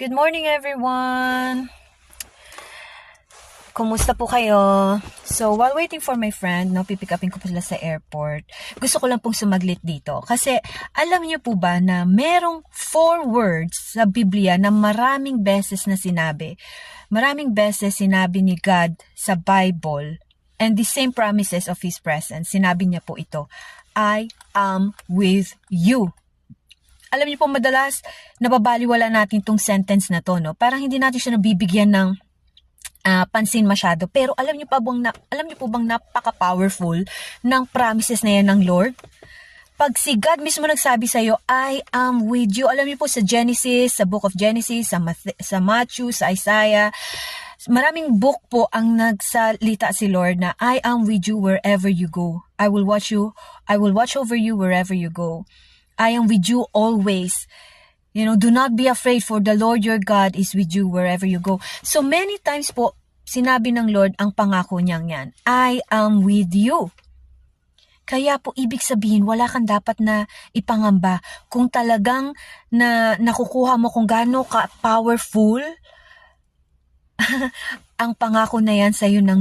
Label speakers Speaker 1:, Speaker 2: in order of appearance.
Speaker 1: Good morning, everyone! Kumusta po kayo? So, while waiting for my friend, pipick upin ko po sila sa airport, gusto ko lang pong sumaglit dito. Kasi, alam niyo po ba na merong 4 words sa Biblia na maraming beses na sinabi? Maraming beses sinabi ni God sa Bible, and the same promises of His presence. Sinabi niya po ito, I am with you. Alam niyo po, madalas nababaliwala natin tong sentence na to, no? Parang hindi natin siya nabibigyan ng pansin masyado. Pero alam niyo po bang napaka-powerful ng promises na yan ng Lord? Pag si God mismo nagsabi sa iyo, I am with you. Alam niyo po sa Genesis, sa Book of Genesis, sa Matthew, sa Isaiah, maraming book po ang nagsalita si Lord na I am with you wherever you go. I will watch over you wherever you go. I am with you always. Do not be afraid, for the Lord your God is with you wherever you go. So many times po, sinabi ng Lord ang pangako niyang yan, I am with you. Kaya po, ibig sabihin, wala kang dapat na ipangamba kung talagang nakukuha mo kung gaano ka powerful ang pangako na yan sa iyo ng